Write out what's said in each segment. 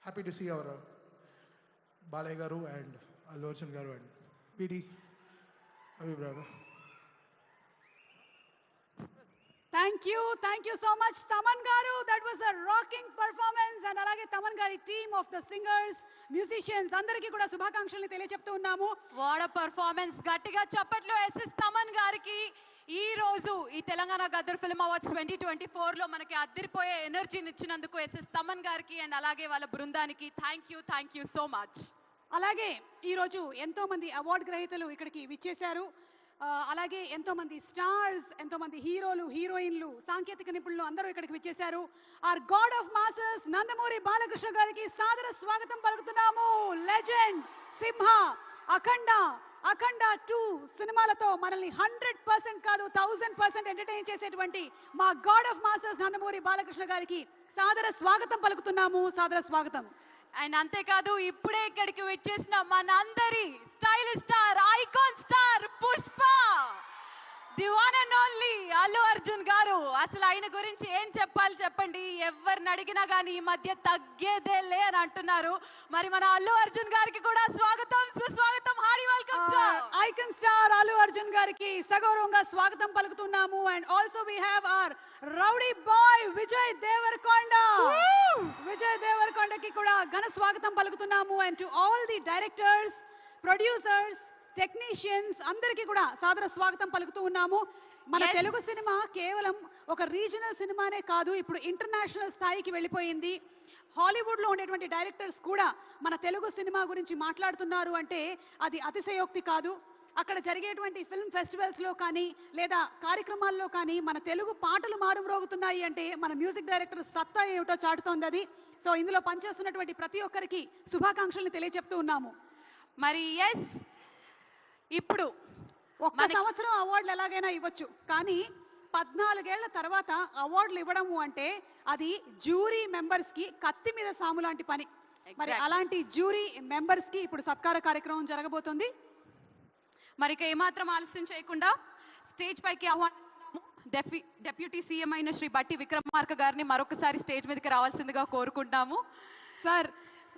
happy to see our Balay Garu and Allu Arjun Garu and PD. How are you, brother? Thank you so much, Taman Garu. That was a rocking performance. And alage Taman Gari team of the singers, musicians, andariki kuda శుభాకాంక్షల్ని తెలియజెప్తూ ఉన్నాము. What a performance, గట్టిగా చప్పట్లు SS Thaman గారికి. ఈ రోజు ఈ Telangana Gaddar film awards 2024 లో మనకి అదిరిపోయే ఎనర్జీని ఇచ్చినందుకు ఎస్ఎస్ తమన్ గారికి అండ్ అలాగే వాళ్ళ బృందానికి థ్యాంక్ యూ సో మచ్. అలాగే ఈ రోజు ఎంతో మంది అవార్డు గ్రహీతలు ఇక్కడికి విచ్చేశారు. అలాగే ఎంతో మంది స్టార్స్, ఎంతో మంది హీరోలు, హీరోయిన్లు, సాంకేతిక నిపుణులు అందరూ ఇక్కడికి విచ్చేశారు. Our god of masses Nandamuri Balakrishna గారికి సాదర స్వాగతం పలుకుతున్నాము. లెజెండ్, సింహ, అఖండ 2 సినిమాలతో మనల్ని 100% కాదు 1000% ఎంటర్టైన్ చేసేటువంటి మా God of masses Nandamuri Balakrishna గారికి సాదర స్వాగతం పలుకుతున్నాము. సాదర స్వాగతం. అండ్ అంతేకాదు, ఇప్పుడే ఇక్కడికి వచ్చేసిన మనందరి stylish star, icon star Pushpa, the one and only Allu Arjun గారు. అసలు ఆయన గురించి ఏం చెప్పాలి చెప్పండి. ఎవరిని అడిగినా కానీ ఈ మధ్య తగ్గేదేలే అని అంటున్నారు. మరి మన అల్లు అర్జున్ గారికి కూడా స్వాగతం, సుస్వాగతం, hearty welcome sir. Icon star Allu Arjun గారికి సగౌరవంగా స్వాగతం పలుకుతున్నాము. And also we have our rowdy boy Vijay దేవరకొండకి కూడా ఘన స్వాగతం పలుకుతున్నాము. And to all the directors, producers, technicians అందరికీ కూడా సాదర స్వాగతం పలుకుతూ ఉన్నాము. మన తెలుగు సినిమా కేవలం ఒక రీజనల్ సినిమానే కాదు, ఇప్పుడు ఇంటర్నేషనల్ స్థాయికి వెళ్ళిపోయింది. హాలీవుడ్ లో ఉండేటువంటి డైరెక్టర్స్ కూడా మన తెలుగు సినిమా గురించి మాట్లాడుతున్నారు అంటే అది అతిశయోక్తి కాదు. అక్కడ జరిగేటువంటి ఫిల్మ్ ఫెస్టివల్స్ లో కానీ లేదా కార్యక్రమాల్లో కానీ మన తెలుగు పాటలు మారుమ్రోగుతున్నాయి అంటే మన మ్యూజిక్ డైరెక్టర్ సత్తా ఏమిటో చాటుతోంది అది. సో ఇందులో పనిచేస్తున్నటువంటి ప్రతి ఒక్కరికి శుభాకాంక్షల్ని తెలియజెప్తూ ఉన్నాము. మరి ఎస్, ఇప్పుడు ఒక్క సంవత్సరం అవార్డులు ఎలాగైనా ఇవ్వచ్చు, కానీ 14 ఏళ్ల తర్వాత అవార్డులు ఇవ్వడము అంటే అది జ్యూరీ మెంబర్స్ కి కత్తి మీద సాము లాంటి పని. మరి అలాంటి జ్యూరీ మెంబర్స్ కి ఇప్పుడు సత్కార కార్యక్రమం జరగబోతుంది. మరి ఇక ఏమాత్రం ఆలస్యం చేయకుండా స్టేజ్ పైకి ఆహ్వానిస్తున్నాము డెప్యూటీ సీఎం అయిన శ్రీ బట్టి విక్రమార్క గారిని మరొకసారి స్టేజ్ మీదకి రావాల్సిందిగా కోరుకుంటాము. సార్,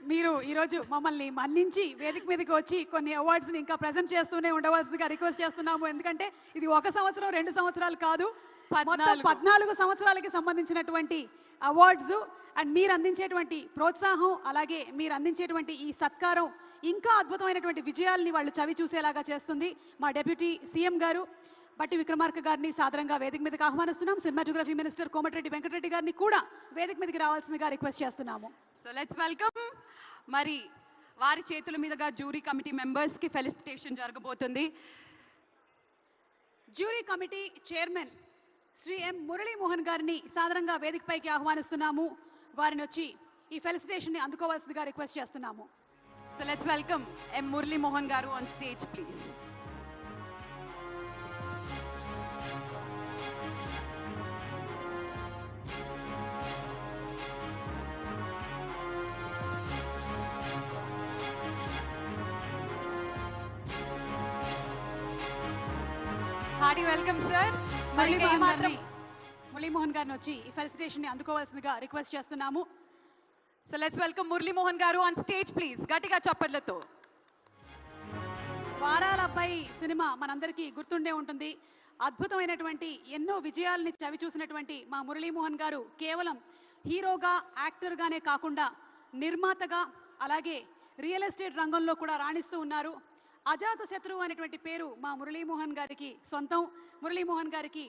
మీరు ఈరోజు మమ్మల్ని మన్నించి వేదిక మీదకి వచ్చి కొన్ని అవార్డ్స్ని ఇంకా ప్రజెంట్ చేస్తూనే ఉండవలసిందిగా రిక్వెస్ట్ చేస్తున్నాము. ఎందుకంటే ఇది 1 సంవత్సరం 2 సంవత్సరాలు కాదు, 14 సంవత్సరాలకి సంబంధించినటువంటి అవార్డ్స్. అండ్ మీరు అందించేటువంటి ప్రోత్సాహం, అలాగే మీరు అందించేటువంటి ఈ సత్కారం ఇంకా అద్భుతమైనటువంటి విజయాల్ని వాళ్ళు చవి చూసేలాగా చేస్తుంది. మా డెప్యూటీ సీఎం గారు బట్టి విక్రమార్క గారిని సాదరంగా వేదిక మీదకి ఆహ్వానిస్తున్నాం. సినిమాటోగ్రఫీ మినిస్టర్ కోమటిరెడ్డి వెంకటరెడ్డి గారిని కూడా వేదిక మీదకి రావాల్సిందిగా రిక్వెస్ట్ చేస్తున్నాము. So let's welcome. మరి వారి చేతుల మీదుగా జ్యూరీ కమిటీ మెంబర్స్ కి ఫెలిసిటేషన్ జరగబోతుంది. జ్యూరీ కమిటీ చైర్మన్ శ్రీ ఎం మురళీమోహన్ గారిని సాదరంగా వేదికపైకి ఆహ్వానిస్తున్నాము. వారిని వచ్చి ఈ ఫెలిసిటేషన్ ని అందుకోవాల్సిందిగా రిక్వెస్ట్ చేస్తున్నాము. సో లెట్స్ వెల్కమ్ ఎం మురళీమోహన్ గారు on stage please. Hardy welcome sir. Muralimohan గారిని వచ్చి ఈ ఫెలిసిటేషన్ ని అందుకోవాల్సిందిగా రిక్వెస్ట్ చేస్తున్నాము. సో లెట్స్ వెల్కమ్ మురళీమోహన్ గారు ఆన్ స్టేజ్ ప్లీజ్, గట్టిగా చప్పట్లతో. వారాల అబ్బాయి సినిమా మనందరికీ గుర్తుండే ఉంటుంది. అద్భుతమైనటువంటి ఎన్నో విజయాల్ని చవి చూసినటువంటి మా మురళీమోహన్ గారు కేవలం హీరోగా, యాక్టర్గానే కాకుండా నిర్మాతగా, అలాగే రియల్ ఎస్టేట్ రంగంలో కూడా రాణిస్తూ ఉన్నారు. అజాత శత్రువు అనేటువంటి పేరు మా మురళీమోహన్ గారికి సొంతం. మురళీమోహన్ గారికి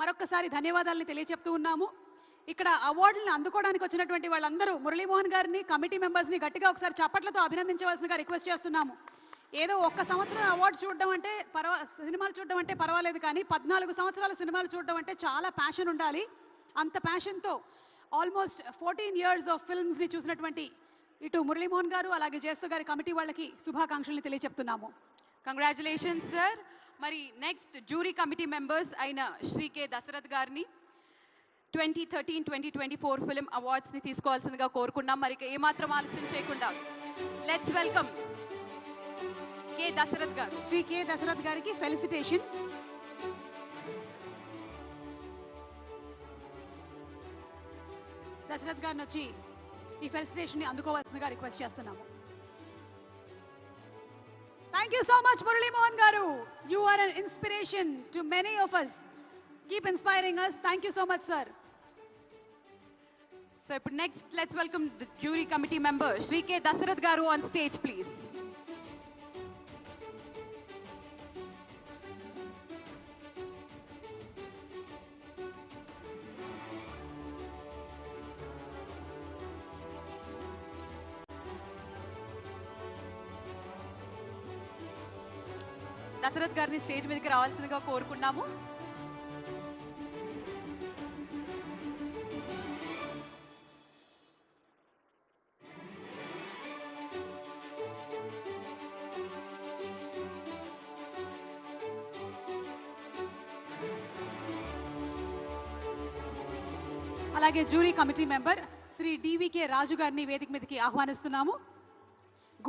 మరొక్కసారి ధన్యవాదాలని తెలియజెప్తూ ఉన్నాము. ఇక్కడ అవార్డులను అందుకోవడానికి వచ్చినటువంటి వాళ్ళందరూ మురళీమోహన్ గారిని, కమిటీ మెంబర్స్ని గట్టిగా ఒకసారి చప్పట్లతో అభినందించవలసిందిగా రిక్వెస్ట్ చేస్తున్నాము. ఏదో 1 సంవత్సరం అవార్డు చూడడం అంటే సినిమాలు చూడడం అంటే పర్వాలేదు, కానీ 14 సంవత్సరాల సినిమాలు చూడడం అంటే చాలా ప్యాషన్ ఉండాలి. అంత ప్యాషన్తో ఆల్మోస్ట్ 14 years ఆఫ్ ఫిల్మ్స్ని చూసినటువంటి ఇటు మురళీమోహన్ గారు అలాగే జయసు గారి కమిటీ వాళ్ళకి శుభాకాంక్షల్ని తెలియజెప్తున్నాము. Congratulations sir. మరి నెక్స్ట్ జ్యూరీ కమిటీ మెంబర్స్ అయిన శ్రీ కె దశరథ్ గారిని 2013-2024 ఫిల్మ్ అవార్డ్స్ ని తీసుకోవాల్సిందిగా కోరుకున్నాం. మరి ఏమాత్రం ఆలస్యం చేయకుండా లెట్స్ వెల్కమ్ కె దశరథ్ గారు. శ్రీ కె దశరథ్ గారికి ఫెలిసిటేషన్. దశరథ్ గారిని వచ్చి ఈ ఫెలిసిటేషన్ ని అందుకోవాల్సిందిగా రిక్వెస్ట్ చేస్తున్నాము. Thank you so much Murali Mohan గారు. You are an inspiration to many of us. Keep inspiring us. Thank you so much sir. So ఇప్పుడు next let's welcome the jury committee member Shri K Dasharath గారు on stage please. Dashrath గారిని stage మీదకి రావాల్సిందిగా కోరుకున్నాము. అలాగే jury committee member Shri DVK Raju గారిని వేదిక మీదకి ఆహ్వానిస్తున్నాము.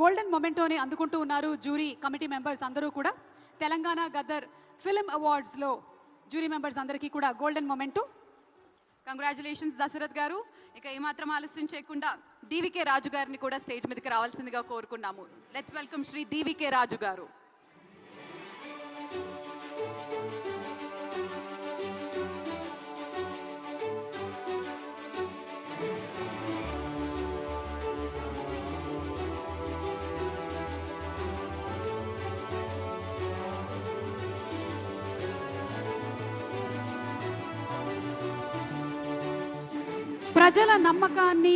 గోల్డెన్ మొమెంటోని అందుకుంటూ ఉన్నారు జ్యూరీ కమిటీ మెంబర్స్ అందరూ కూడా. తెలంగాణ గదర్ ఫిల్మ్ అవార్డ్స్ లో జ్యూరీ మెంబర్స్ అందరికీ కూడా గోల్డెన్ మొమెంటో. కంగ్రాచులేషన్స్ దశరథ్ గారు. ఇక ఏమాత్రం ఆలస్యం చేయకుండా డివికే రాజు గారిని కూడా స్టేజ్ మీదకి రావాల్సిందిగా కోరుకున్నాము. లెట్స్ వెల్కమ్ శ్రీ డివికే రాజు గారు. ప్రజల నమ్మకాన్ని